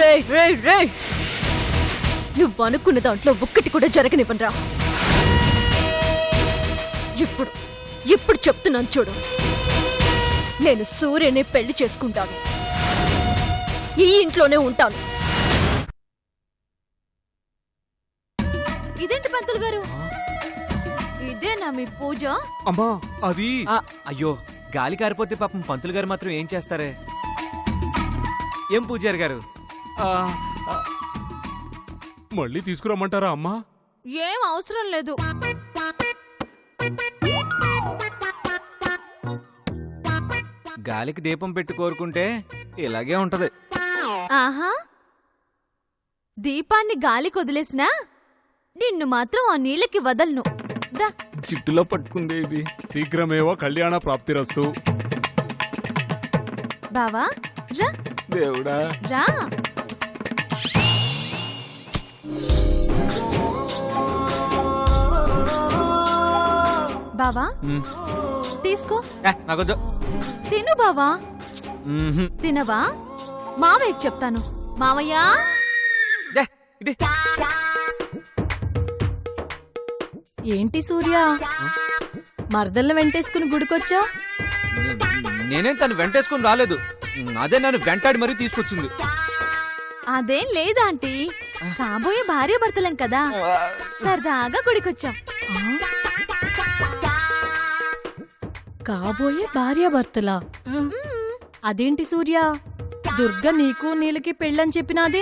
రే నువ్వు అనుకున్న దాంట్లో ఒక్కటి కూడా జరగనివ్వనరా. ఇప్పుడు చెప్తున్నాను చూడు, నేను సూర్యనే పెళ్లి చేసుకుంటాను, ఈ ఇంట్లోనే ఉంటాను. ఇదేంటి పంతులు గారు, ఇదేనా మీ పూజ? అమ్మా అది అయ్యో గాలి కారిపోతే పాపం పంతులు గారు మాత్రం ఏం చేస్తారే? ఏం పూజారి గారు? మళ్ళీ తీసుకురమ్మంటారా అమ్మా? ఏం అవసరం లేదు. గాలికి దీపం పెట్టి కోరుకుంటే ఇలాగే ఉంటది. ఆహా, దీపాన్ని గాలికి వదిలేసినా నిన్ను మాత్రం ఆ నీళ్ళకి వదలను. చిట్టులో పట్టుకుంది ఇది. శీఘ్రమేవో కళ్యాణ ప్రాప్తిరస్తు. బావా రా. దేవుడా రా. బావా తీసుకో. నాకొద్దు. తిను బావా. తినవా? మావయ్యకి చెప్తాను. మావయ్యా, ఏంటి సూర్య, మరదల్ని వెంటేసుకుని గుడికొచ్చా? నేనేం తను వెంటేసుకుని రాలేదు, అదే నన్ను వెంటాడి మరీ తీసుకొచ్చింది. అదేం లేదా ఆంటీ, కాబోయే భార్య భర్తలం కదా, సరదాగా గుడికొచ్చాం. కాబోయే భార్యాభర్తలా? అదేంటి సూర్య, దుర్గ నీకు నీళ్ళకి పెళ్ళని చెప్పినాది.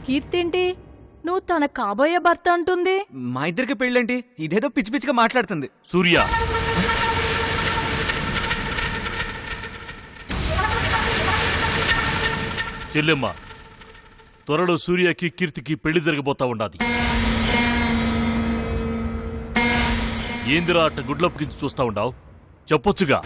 కీర్తేంటి నువ్వు తన కాబోయే భర్త అంటుంది? మా ఇద్దరికి పెళ్ళండి, ఇదేదో పిచ్చి పిచ్చిగా మాట్లాడుతుంది. సూర్య, చెల్లెమ్మ, త్వరలో సూర్యకి కీర్తికి పెళ్లి జరగబోతా ఉండాది. ఏందిరా అట్ట గుడ్లప్పగించి చూస్తా ఉండావు? చెప్పొచ్చుగా.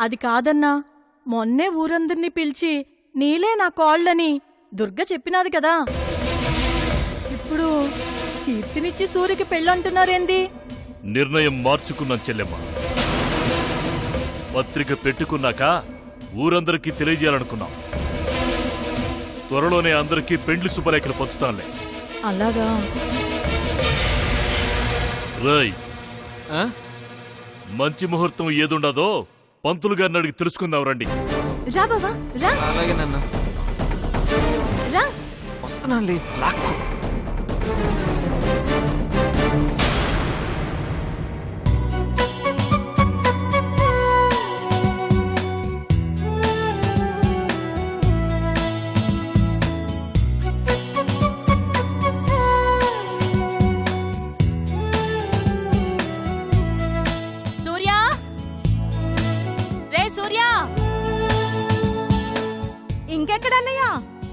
అది కాదన్నా, మొన్నే ఊరందరినీ పిలిచి నీలే నా కాళ్ళని దుర్గ చెప్పినాది కదా. ఇప్పుడు కీర్తినిచ్చి సూర్యకి పెళ్ళంటున్నారేంది? నిర్ణయం మార్చుకున్నాం చెల్లెమ్మ. పత్రిక పెట్టుకున్నాక ఊరందరికీ తెలియజేయాలనుకున్నాం. త్వరలోనే అందరికీ పెండ్లి శుభలేఖలు పంచుతానులే. అలాగా? రాయ్, మంచి ముహూర్తం ఏదుండదో పంతులు గారిని అడిగి తెలుసుకుందాం రండి. రా బావా రా. అలాగే నన్ను రా. వస్తున్నానులే. ఇంకెక్కడన్నయ్యా,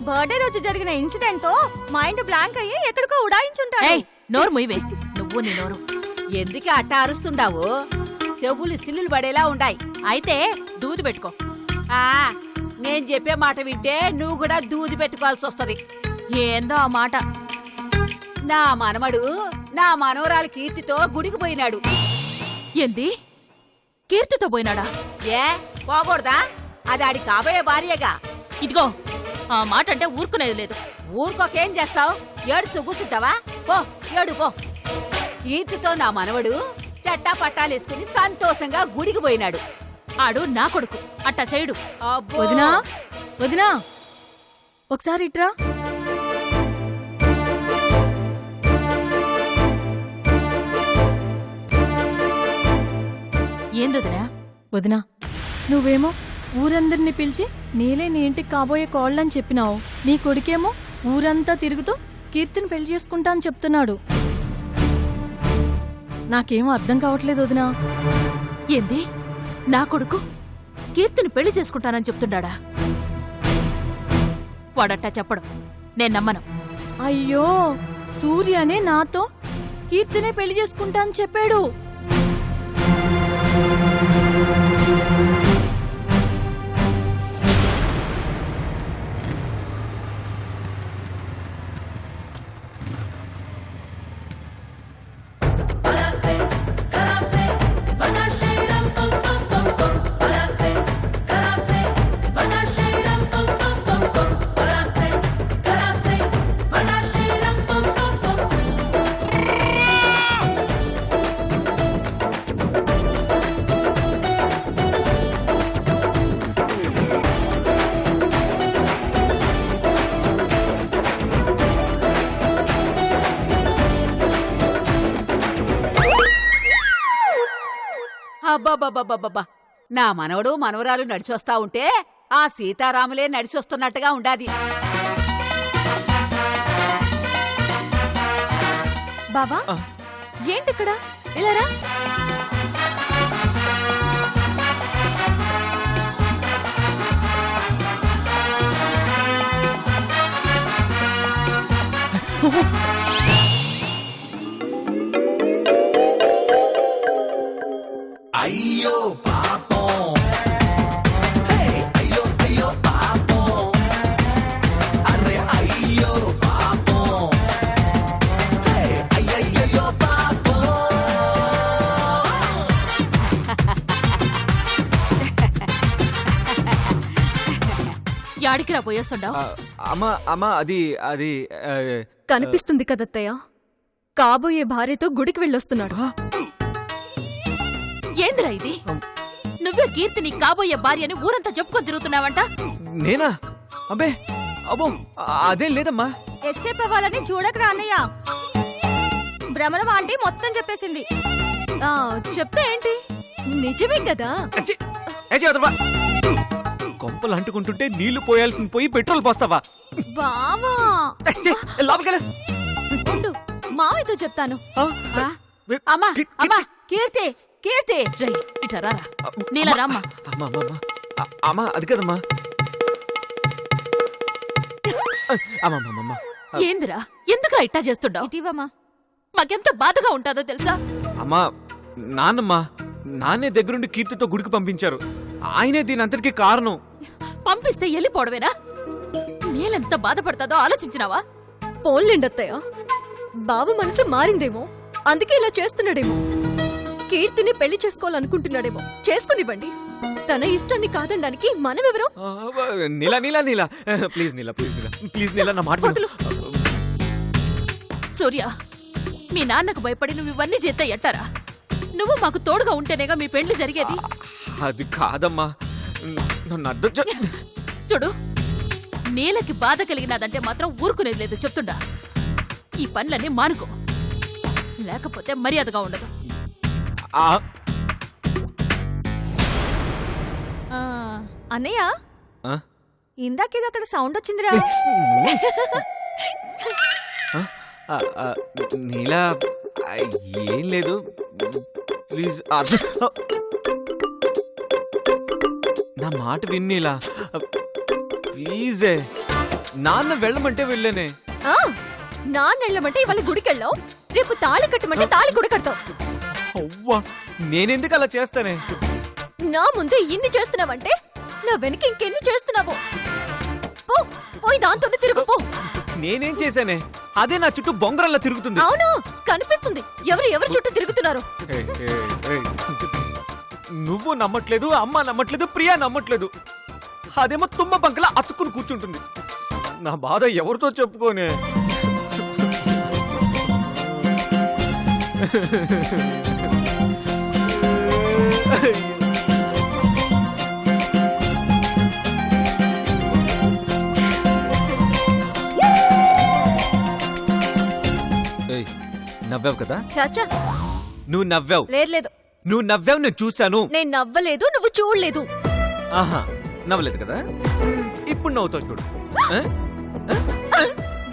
బర్త్డే రోజు జరిగిన ఇన్సిడెంట్ తో మైండ్ బ్లాంక్ అయ్యి ఎక్కడికో ఉడాయించుంటాడు. నోరు ముయ్యవే నువ్వు. నీ నోరు ఎందుకే అట్ట అరుస్తుండావు? చెవులు సిల్లులు పడేలా ఉండాయి. అయితే దూది పెట్టుకో. నేను చెప్పే మాట వింటే నువ్వు కూడా దూది పెట్టుకోవాల్సి వస్తది. ఏందో ఆ మాట. నా మనమడు నా మనవరాలు కీర్తితో గుడికి పోయినాడు. ఏంది? కీర్తితో పోయినాడా? ఏ పోకూడదా? అది ఆడి కాబోయే భార్యగా. ఇదిగో, ఆ మాట అంటే ఊరుకునేది లేదు. ఊరుకోకేం చేస్తావు? ఏడుస్తూ కూర్చుంటావా? పో ఏడు పో. కీర్తితో నా మనవడు చట్టా పట్టాలేసుకుని సంతోషంగా గుడికి పోయినాడు. ఆడు నా కొడుకు, అట్టా చేయడు. వదినా, వదినా, ఒకసారి ఇట్రా. ఏందొదినా? వదినా, నువ్వేమో ఊరందరినీ పిలిచి నీలే నీ ఇంటికి కాబోయే కోళ్ళని చెప్పినావు. నీ కొడుకేమో ఊరంతా తిరుగుతూ కీర్తిని పెళ్లి చేసుకుంటా అని చెప్తున్నాడు. నాకేమో అర్థం కావట్లేదు వదినా. ఏంది? నా కొడుకు కీర్తిని పెళ్లి చేసుకుంటానని చెప్తున్నాడా? వాడట్టా చెప్పడు, నేను నమ్మను. అయ్యో, సూర్యనే నాతో కీర్తినే పెళ్లి చేసుకుంటా అని చెప్పాడు. అబ్బబ్బబ్బబ్బబ్బా నా మనవడు మనవరాలు నడిచొస్తా ఉంటే ఆ సీతారాములే నడిచొస్తున్నట్టుగా ఉండాది. బావా ఏంటిక్కడ ఇలారా. యాడికిరా పోయేస్తుండావు? అమ్మా అమ్మా అది అది కనిపిస్తుంది కదత్తయ్య, కాబోయే భార్యతో గుడికి వెళ్ళొస్తున్నాడు. ఏందిరా ఇది? నువ్వే కీర్తిని కాబోయే భార్యని ఊరంతా చెప్పుకొని తిరుగుతున్నావంట. నేనా? అబ్బే అబ్బో అదేం లేదమ్మా. ఎస్కేప్ అవ్వాలని చూడకరా అన్నయ్య. భ్రమణం ఆంటీ మొత్తం చెప్పేసింది. చెప్తే ఏంటి, నిజమే కదా. అచ్చి, ఏచి వదలవా. కొంపలు అంటుకుంటుంటే నీళ్లు పోయాల్సింది పోయి పెట్రోల్ పోస్తావా? బావా లోపలికెళ్ళు. ఉండు, మావయ్యతో చెప్తాను. అమ్మా అమ్మా కీర్తి కీర్తి రై ఇట్లా రారా. నీలా రామ్మా. అమ్మా అమ్మా అమ్మా అది కదమ్మా. అమ్మా ఏందిరా, ఎందుకురా ఇట్టా చేస్తుండావు? ఇటీవమ్మా మాకెంత బాధగా ఉంటాదో తెలుసా? అమ్మా నాన్నే దగ్గరుండి కీర్తితో గుడికి పంపించారు. ఆయనే దీని అంతటికీ కారణం. పంపిస్తే వెళ్ళిపోవడమేనా? నేలెంత బాధపడతాదో ఆలోచించినావా? పోన్లేండత్తయ్య, బావ మనసు మారిందేమో, అందుకే ఇలా చేస్తున్నాడేమో. కీర్తిని పెళ్లి చేసుకోవాలనుకుంటున్నాడేమో, చేసుకునివ్వండి. తన ఇష్టాన్ని కాదనడానికి మనమెవరో. Neela Neela Neela please Neela please Neela please Neela నా మాట విను. సూర్య, మీ నాన్నకు భయపడి నువ్వు ఇవన్నీ చేస్తే ఎట్టారా? నువ్వు మాకు తోడుగా ఉంటేనేగా మీ పెళ్లి జరిగేది. అది కాదమ్మా, నన్ను అర్థం చూడు, నీలకి బాధ కలిగినదంటే మాత్రం ఊరుకునేది లేదు చెప్తుండా. ఈ పనులన్నీ మానుకో, లేకపోతే మర్యాదగా ఉండదు. అన్నయ్య ఇందాకేదో అక్కడ సౌండ్ వచ్చిందిరా. నీలా ఏం లేదు ప్లీజ్ నా మాట విన్నీలా ప్లీజే. నాన్న వెళ్ళమంటే వెళ్ళానే. నాన్నెళ్ళమంటే ఇవాళ గుడికెళ్ళావు, రేపు తాళి కట్టమంటే తాళి కూడా కడతావు. అవ్వా, నేనెందుకు అలా చేస్తానే? నా ముందే ఇన్ని చేస్తున్నావంటే నా వెనక ఇంకెన్ని చేస్తున్నావు. పో, పోయి దాంతోనే తిరుగుపో. నేనేం చేశానే? అదే నా చుట్టూ బొంగరంలా తిరుగుతుంది. అవును, కనిపిస్తుంది ఎవరు చుట్టూ తిరుగుతున్నారు. ఏయ్, ఏయ్, ఏయ్. నువ్వు నమ్మట్లేదు, అమ్మ నమ్మట్లేదు, ప్రియా నమ్మట్లేదు. అదేమో తుమ్మ బంకలా అతుక్కుని కూర్చుంటుంది. నా బాధ ఎవరితో చెప్పుకోనే? ఏయ్, నవ్వావు కదా? చాచా నువ్వు నవ్వావు. లేదు, నువ్వు నవ్వావు, నేను చూశాను. నేను నవ్వలేదు, నువ్వు చూడలేదు. ఆహా, నవ్వలేదు కదా? ఇప్పుడు నవ్వుతావు చూడు.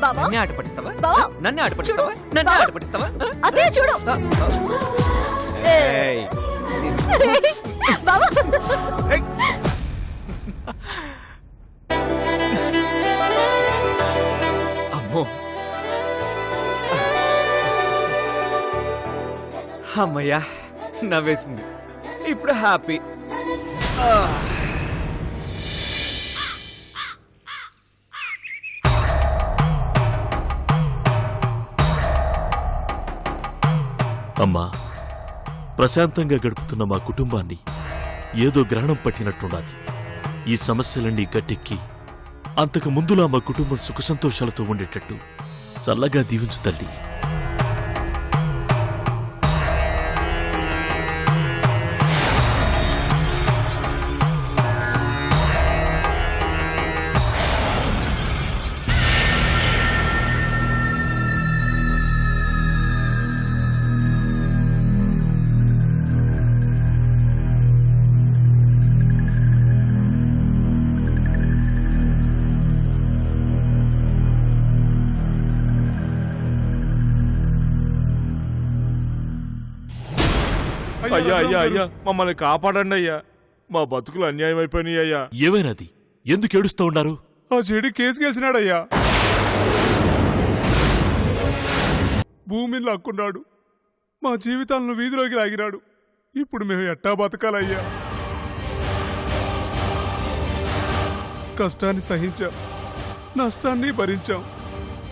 బావా, నన్నే ఆట పట్టిస్తావా? బావా, నన్నే ఆట పట్టిస్తావా? చూడు. నన్నే బావా. ఆట పట్టిస్తావా? అదే చూడు. ఏయ్. బావా, ఏయ్. అమ్మో, అమ్మయ్యా, నవ్వేసింది. ఇప్పుడు హ్యాపీ. అమ్మా, ప్రశాంతంగా గడుపుతున్న మా కుటుంబాన్ని ఏదో గ్రహణం పట్టినట్టున్నది. ఈ సమస్యలన్నీ గట్టెక్కి అంతకు ముందులా మా కుటుంబం సుఖసంతోషాలతో ఉండేటట్టు చల్లగా దీవించు తల్లి. అయ్యా అయ్యా అయ్యా మమ్మల్ని కాపాడండి అయ్యా, మా బతుకులు అన్యాయం అయిపోయినాయి అయ్యా. ఏమైనది? ఎందుకు ఏడుస్తూ ఉన్నారు? ఆ చెడి కేసు గెలిచినాడయ్యా. భూమిని లాక్కున్నాడు, మా జీవితాలను వీధిలోకి లాగినాడు. ఇప్పుడు మేము ఎట్టా బతకాలయ్యా? కష్టాన్ని సహించాం, నష్టాన్ని భరించాం.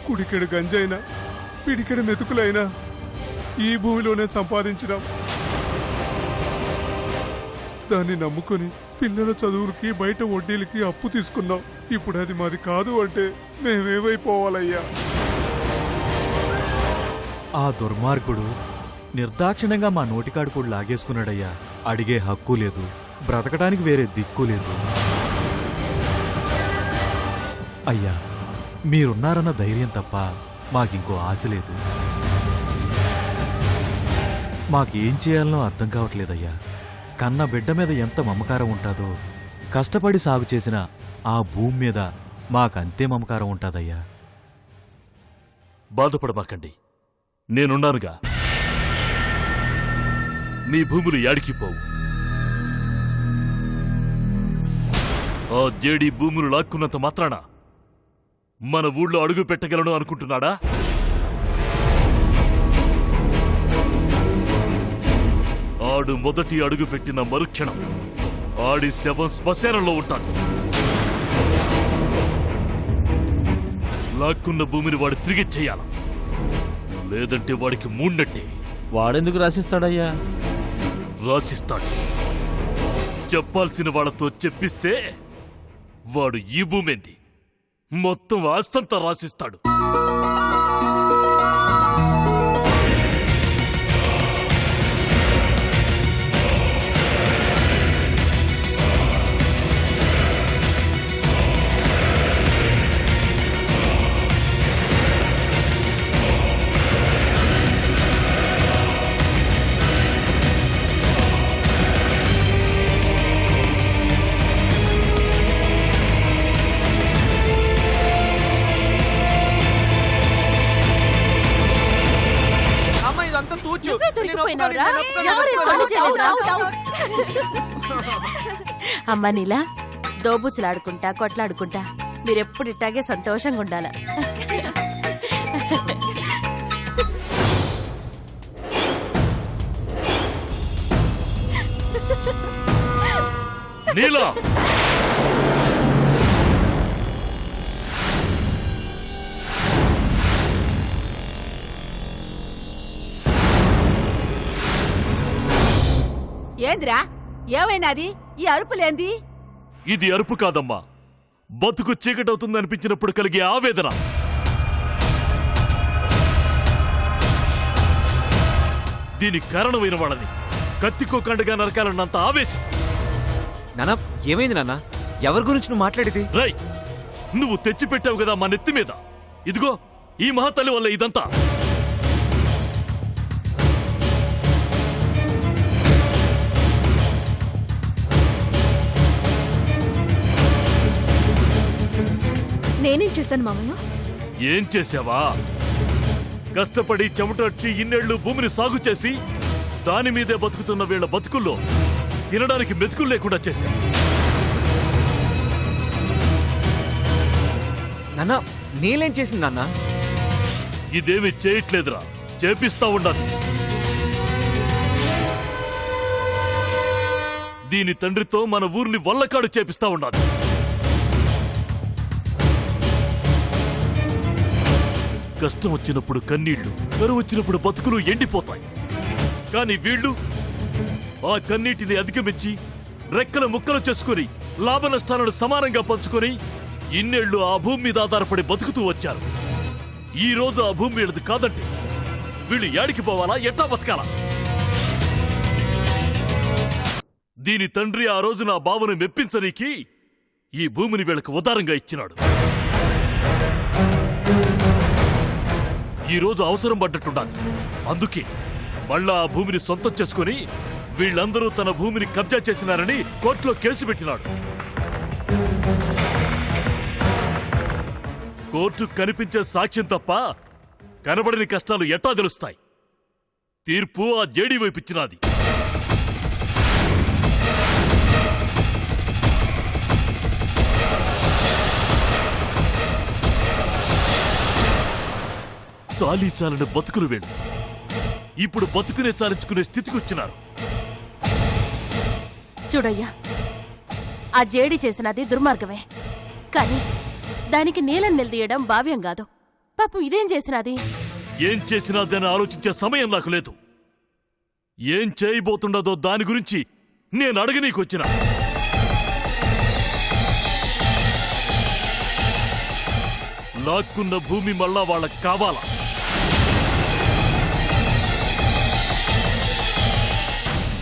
కుడికెడు గంజైనా పిడికెడు మెతుకులైనా ఈ భూమిలోనే సంపాదించినాం. దాన్ని నమ్ముకొని పిల్లల చదువులకి బయట వడ్డీలకి అప్పు తీసుకున్నాం. ఇప్పుడు అది మాది కాదు అంటే మేమేమైపోవాలయ్యా? ఆ దుర్మార్గుడు నిర్దాక్షిణ్యంగా మా నోటికాడు కూడా లాగేసుకున్నాడయ్యా. అడిగే హక్కు లేదు, బ్రతకడానికి వేరే దిక్కు లేదు. అయ్యా, మీరున్నారన్న ధైర్యం తప్ప మాకింకో ఆశ లేదు. మాకేం చేయాలనో అర్థం కావట్లేదయ్యా. కన్న బిడ్డ మీద ఎంత మమకారం ఉంటాదో, కష్టపడి సాగు చేసిన ఆ భూమి మీద మాకంతే మమకారం ఉంటాదయ్యా. బాధపడమాకండి, నేనున్నానుగా. మీ భూములు యాడికిపోవు. ఆ జేడి భూములు లాక్కున్నంత మాత్రాన మన ఊళ్ళో అడుగు పెట్టగలను అనుకుంటున్నాడా? ఆడు మొదటి అడుగు పెట్టిన మరుక్షణం ఆడి శవం శ్మశానంలో ఉంటాడు. లాక్కున్న భూమిని వాడు తిరిగి చెయ్యాల, లేదంటే వాడికి మూన్నట్టే. వాడెందుకు రాసిస్తాడయ్యా? రాసిస్తాడు. చెప్పాల్సిన వాళ్ళతో చెప్పిస్తే వాడు ఈ భూమేంది మొత్తం ఆస్తంతా రాసిస్తాడు. అమ్మ ఇదంతా తూచు. నువ్వే దొరికిపోయినావురా? నేను ఒప్పుకోను, ఎవరు నేను పని ఒప్పుకోను. చేయలేదా? అమ్మ నీలా దోబుచ్చులాడుకుంటా కొట్లాడుకుంటా మీరెప్పుడు ఇట్టాగే సంతోషంగా ఉండాల. నీలా ఏంద్రా ఏమైనాది? ఈ అరుపులేంది? ఇది అరుపు కాదమ్మా, బతుకు చీకటవుతుందనిపించినప్పుడు కలిగే ఆవేదన. దీనికి కారణమైన వాళ్ళని కత్తికోకండగా నరకాలన్నంత ఆవేశం. నాన్న ఏమైంది నాన్న? ఎవరి గురించి నువ్వు మాట్లాడేది? రై, నువ్వు తెచ్చిపెట్టావు కదా మా నెత్తి మీద. ఇదిగో ఈ మహాతల్లి వల్ల ఇదంతా. నేనేం చేశాను మామయ్య? ఏం చేశావా? కష్టపడి చెమటొచ్చి ఇన్నేళ్లు భూమిని సాగు చేసి దాని మీదే బతుకుతున్న వీళ్ల బతుకుల్లో తినడానికి మెతుకులు లేకుండా చేశా. నాన్న నేనేం చేసింది నాన్న? ఇదేమి చేయట్లేదురా, చేపిస్తా ఉండాలి. దీని తండ్రితో మన ఊరిని వల్లకాడు చేపిస్తా ఉండాలి. కష్టం వచ్చినప్పుడు కన్నీళ్లు, కరువు వచ్చినప్పుడు బతుకులు ఎండిపోతాయి. కానీ వీళ్ళు ఆ కన్నీటిని అధిగమించి రెక్కల ముక్కలు చేసుకుని లాభ నష్టాలను సమానంగా పంచుకొని ఇన్నేళ్లు ఆ భూమి మీద ఆధారపడి బతుకుతూ వచ్చారు. ఈ రోజు ఆ భూమి వీళ్ళది కాదంటే వీళ్ళు యాడికి పోవాలా, ఎట్టా బతకాలా? దీని తండ్రి ఆ రోజు నా బావను మెప్పించనీకి ఈ భూమిని వీళ్ళకు ఉదారంగా ఇచ్చినాడు. ఈ రోజు అవసరం పడ్డట్టుండాలి. అందుకే మళ్ళా ఆ భూమిని సొంతం చేసుకుని వీళ్ళందరూ తన భూమిని కబ్జా చేసినారని కోర్టులో కేసు పెట్టినాడు. కోర్టు కనిపించే సాక్ష్యం తప్ప కనబడని కష్టాలు ఎట్టా తెలుస్తాయి? తీర్పు ఆ జేడీ వైపు ఇచ్చినాది. చాలీచాలని బతుకులు వెళ్ళు ఇప్పుడు బతుకునే చాలించుకునే స్థితికి వచ్చినారు. చూడయ్యా, ఆ జేడి చేసినది దుర్మార్గమే, కానీ దానికి నీలం నిలదీయడం భావ్యం కాదు. పాపం ఇదేం చేసినది? ఏం చేసినా దాన్ని ఆలోచించే సమయం నాకు లేదు. ఏం చేయబోతుండదో దాని గురించి నేను అడగనీకొచ్చిన. లాక్కున్న భూమి మళ్ళా వాళ్ళకి కావాలా?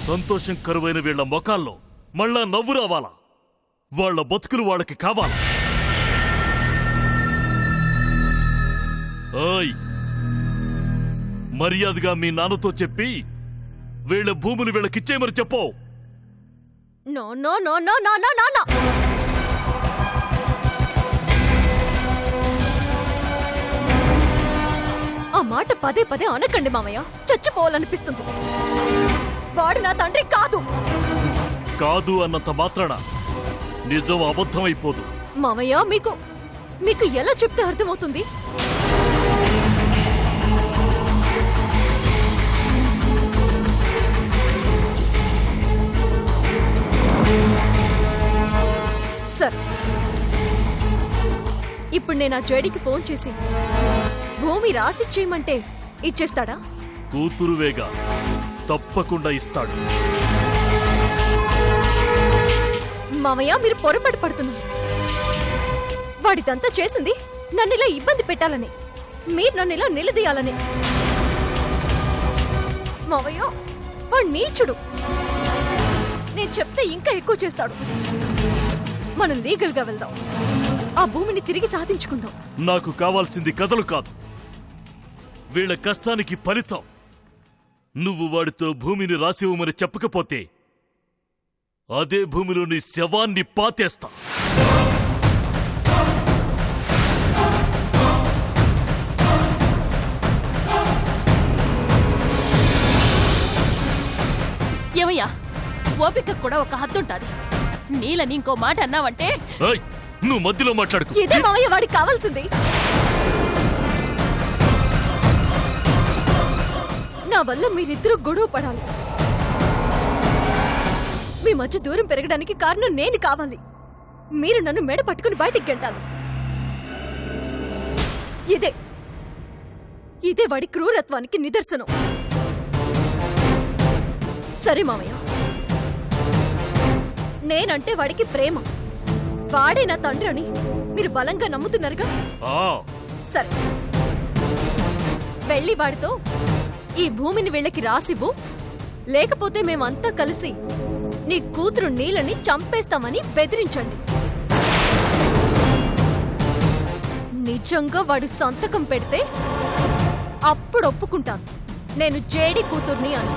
సంతోషం కరువైన వీళ్ల ముఖాల్లో మళ్ళా నవ్వు రావాలా? వాళ్ళ బతుకులు వాళ్ళకి కావాలా? ఓయ్, మర్యాదగా మీ నాన్నతో చెప్పి వీళ్ళ భూములు వీళ్ళకిచ్చేయమని చెప్పు. No no no no no no no no. ఆ మాట పదే పదే అనకండి మామయ్య, చచ్చిపోవాలనిపిస్తుంది. వాడు నా తండ్రి కాదు. కాదు అన్నంత మాత్రాన నిజం అబద్ధమైపోదు. మామయ్య, మీకు ఎలా చెప్తే అర్థమవుతుంది? సరే, ఇప్పుడు నేను ఆ జేడీకి ఫోన్ చేసి భూమి రాసిచ్చేయమంటే ఇచ్చేస్తాడా? కూతురువేగా, తప్పకుండా ఇస్తాడు. మామయ్య, మీరు పొరపాటు పడుతున్నారు. వాడిదంతా చేసింది నన్నిలా ఇబ్బంది పెట్టాలని, మీరు నన్నిలా నిలదీయాలని. మామయ్య, వాడు నీచుడు. నేను చెప్తే ఇంకా ఎక్కువ చేస్తాడు. మనం లీగల్ గా వెళ్దాం, ఆ భూమిని తిరిగి సాధించుకుందాం. నాకు కావాల్సింది కథలు కాదు, వీళ్ళ కష్టానికి ఫలితం. నువ్వు వాడితో భూమిని రాసివ్వమని చెప్పకపోతే అదే భూమిలో నీ శవాన్ని పాతేస్తా. ఏమయ్యా, ఓపిక కూడా ఒక హద్దుంటాది. నీలని ఇంకో మాట అన్నావంటే ఏయ్, నువ్వు మధ్యలో మాట్లాడుకు. ఇదే మామయ్య వాడికి కావాల్సింది. నా వల్ల మీరిద్దరూ గొడవ పడాలి. మీ మధ్య దూరం పెరగడానికి కారణం నేను కావాలి. మీరు నన్ను మెడ పట్టుకుని బయటికి గెంటాలి. ఇదే వాడి క్రూరత్వానికి నిదర్శనం. సరే మామయ్య, నేనంటే వాడికి ప్రేమ, వాడే నా తండ్రి అని మీరు బలంగా నమ్ముతున్నారుగా. సరే, వెళ్ళి వాడితో ఈ భూమిని వీళ్ళకి రాసివ్వు, లేకపోతే మేమంతా కలిసి నీ కూతురు నీళ్ళని చంపేస్తామని బెదిరించండి. నిజంగా వాడు సంతకం పెడితే అప్పుడు ఒప్పుకుంటాను నేను జేడి కూతుర్ని అని.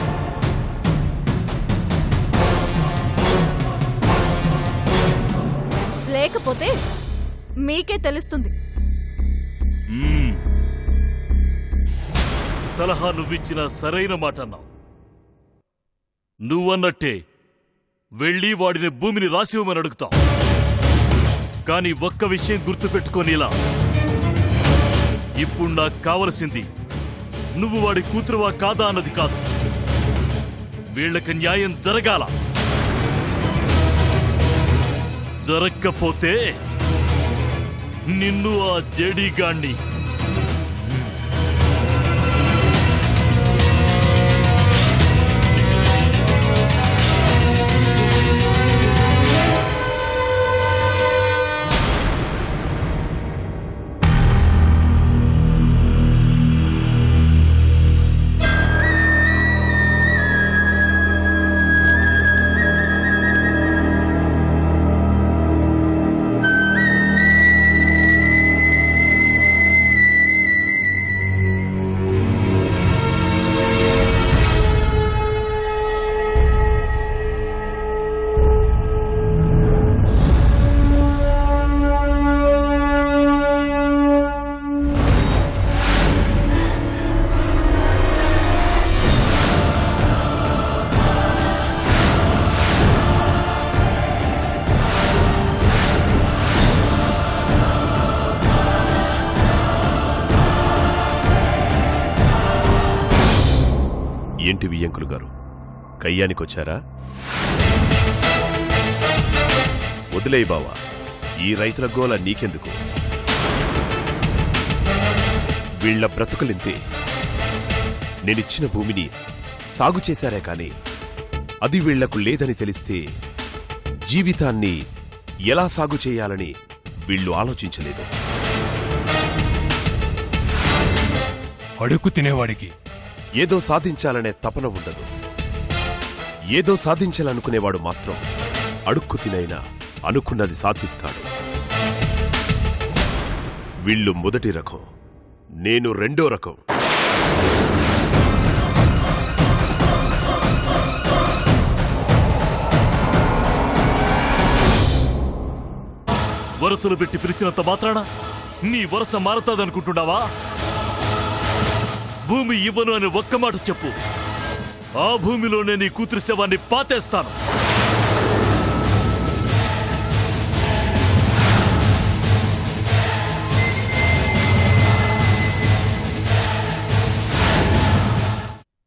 లేకపోతే మీకే తెలుస్తుంది. సలహా నువ్విచ్చిన సరైన మాట అన్నావు. నువ్వన్నట్టే వెళ్ళి వాడిని భూమిని రాసివ్వమని అడుగుతావు. కానీ ఒక్క విషయం గుర్తుపెట్టుకోనిలా, ఇప్పుడు నాకు కావలసింది నువ్వు వాడి కూతురువా కాదా అన్నది కాదు, వీళ్ళకి న్యాయం జరగాల. జరగకపోతే నిన్ను ఆ జేడీగాణ్ణి ఏంటి వియ్యంకులు గారు, కయ్యానికొచ్చారా? వదిలేయ్ బావా, ఈ రైతుల గోల నీకెందుకు? వీళ్ల బ్రతుకులింతే. నేనిచ్చిన భూమిని సాగు చేశారే కాని అది వీళ్లకు లేదని తెలిస్తే జీవితాన్ని ఎలా సాగు చేయాలని వీళ్ళు ఆలోచించలేదు. అడుక్కు తినేవాడికి ఏదో సాధించాలనే తపన ఉండదు. ఏదో సాధించాలనుకునేవాడు మాత్రం అడుక్కు తినైనా అనుకున్నది సాధిస్తాడు. వీళ్ళు మొదటి రకం, నేను రెండో రకం. వరసలు పెట్టి పిలిచినంత మాత్రాన నీ వరస మారతాదనుకుంటున్నావా? భూమి ఇవ్వను అని ఒక్క మాట చెప్పు, ఆ భూమిలోనే నీ కూతురి శవాన్ని పాతేస్తాను.